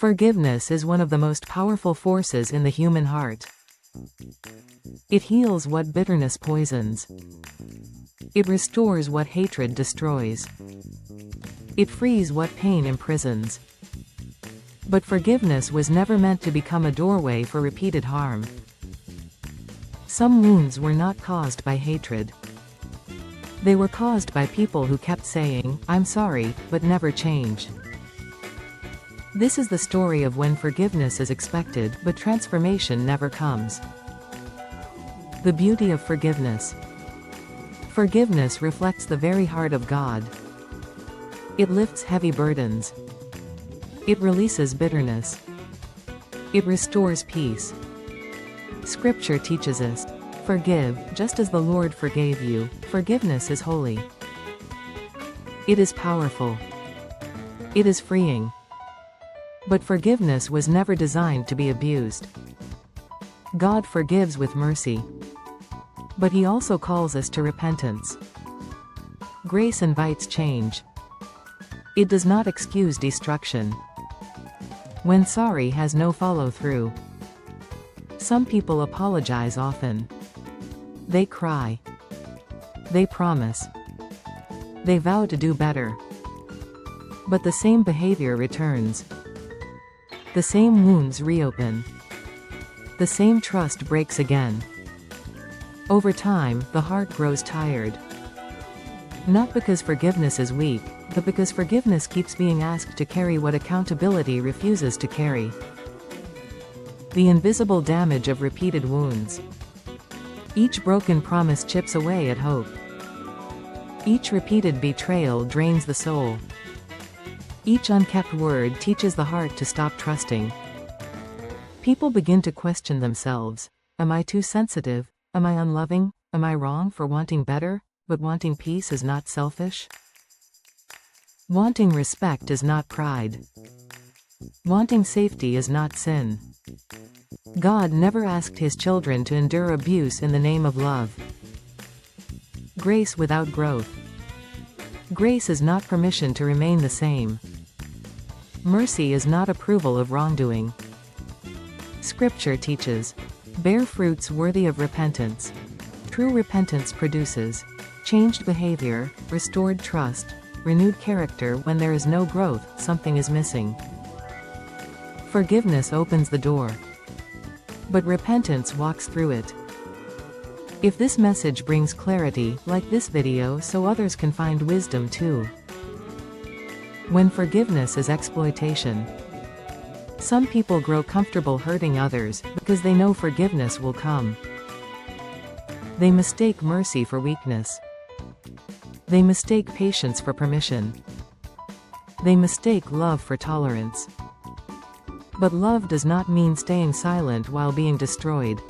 Forgiveness is one of the most powerful forces in the human heart. It heals what bitterness poisons. It restores what hatred destroys. It frees what pain imprisons. But forgiveness was never meant to become a doorway for repeated harm. Some wounds were not caused by hatred. They were caused by people who kept saying, "I'm sorry," but never changed. This is the story of when forgiveness is expected, but transformation never comes. The beauty of forgiveness. Forgiveness reflects the very heart of God. It lifts heavy burdens. It releases bitterness. It restores peace. Scripture teaches us, "Forgive, just as the Lord forgave you." Forgiveness is holy. It is powerful. It is freeing. But forgiveness was never designed to be abused. God forgives with mercy. But He also calls us to repentance. Grace invites change. It does not excuse destruction. When sorry has no follow-through. Some people apologize often. They cry. They promise. They vow to do better. But the same behavior returns. The same wounds reopen. The same trust breaks again. Over time, the heart grows tired. Not because forgiveness is weak, but because forgiveness keeps being asked to carry what accountability refuses to carry. The invisible damage of repeated wounds. Each broken promise chips away at hope. Each repeated betrayal drains the soul. Each unkept word teaches the heart to stop trusting. People begin to question themselves. Am I too sensitive? Am I unloving? Am I wrong for wanting better? But wanting peace is not selfish. Wanting respect is not pride. Wanting safety is not sin. God never asked His children to endure abuse in the name of love. Grace without growth. Grace is not permission to remain the same. Mercy is not approval of wrongdoing. Scripture teaches, "Bear fruits worthy of repentance." True repentance produces changed behavior, restored trust, renewed character. When there is no growth, something is missing. Forgiveness opens the door. But repentance walks through it. If this message brings clarity, like this video so others can find wisdom too. When forgiveness is exploitation. Some people grow comfortable hurting others, because they know forgiveness will come. They mistake mercy for weakness. They mistake patience for permission. They mistake love for tolerance. But love does not mean staying silent while being destroyed.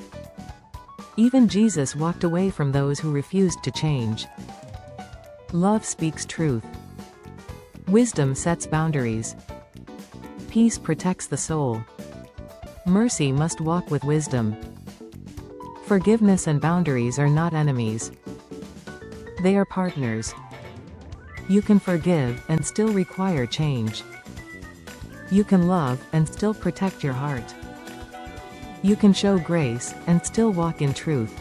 Even Jesus walked away from those who refused to change. Love speaks truth. Wisdom sets boundaries. Peace protects the soul. Mercy must walk with wisdom. Forgiveness and boundaries are not enemies. They are partners. You can forgive and still require change. You can love and still protect your heart. You can show grace and still walk in truth.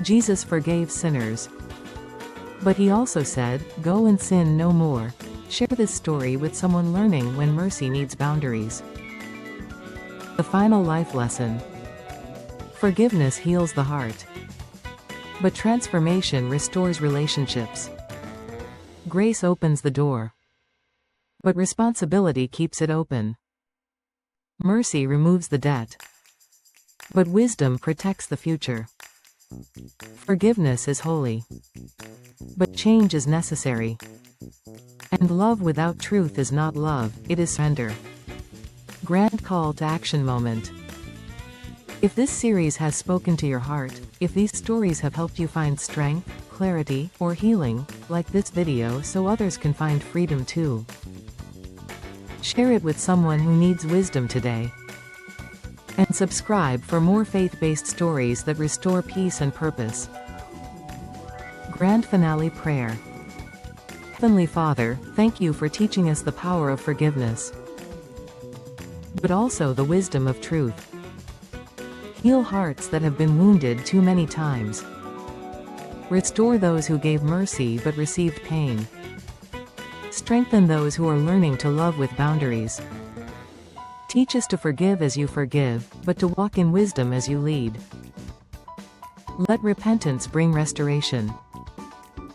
Jesus forgave sinners. But He also said, "Go and sin no more." Share this story with someone learning when mercy needs boundaries. The final life lesson. Forgiveness heals the heart. But transformation restores relationships. Grace opens the door. But responsibility keeps it open. Mercy removes the debt. But wisdom protects the future. Forgiveness is holy. But change is necessary. And love without truth is not love, it is surrender. Grand call to action moment. If this series has spoken to your heart, if these stories have helped you find strength, clarity, or healing, like this video so others can find freedom too. Share it with someone who needs wisdom today. And subscribe for more faith-based stories that restore peace and purpose. Grand Finale Prayer. Heavenly Father, thank you for teaching us the power of forgiveness. but also the wisdom of truth. Heal hearts that have been wounded too many times. Restore those who gave mercy but received pain. Strengthen those who are learning to love with boundaries. Teach us to forgive as you forgive, but to walk in wisdom as you lead. Let repentance bring restoration.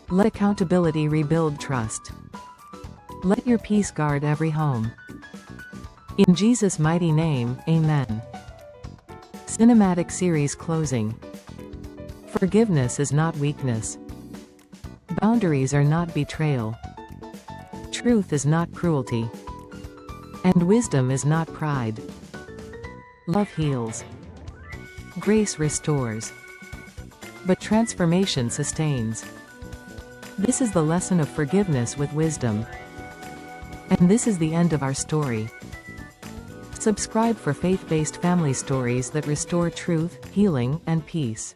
Let accountability rebuild trust. Let your peace guard every home. In Jesus' mighty name, Amen. Cinematic series closing. Forgiveness is not weakness. Boundaries are not betrayal. Truth is not cruelty. And wisdom is not pride. Love heals. Grace restores. But transformation sustains. This is the lesson of forgiveness with wisdom. And this is the end of our story. Subscribe for faith-based family stories that restore truth, healing, and peace.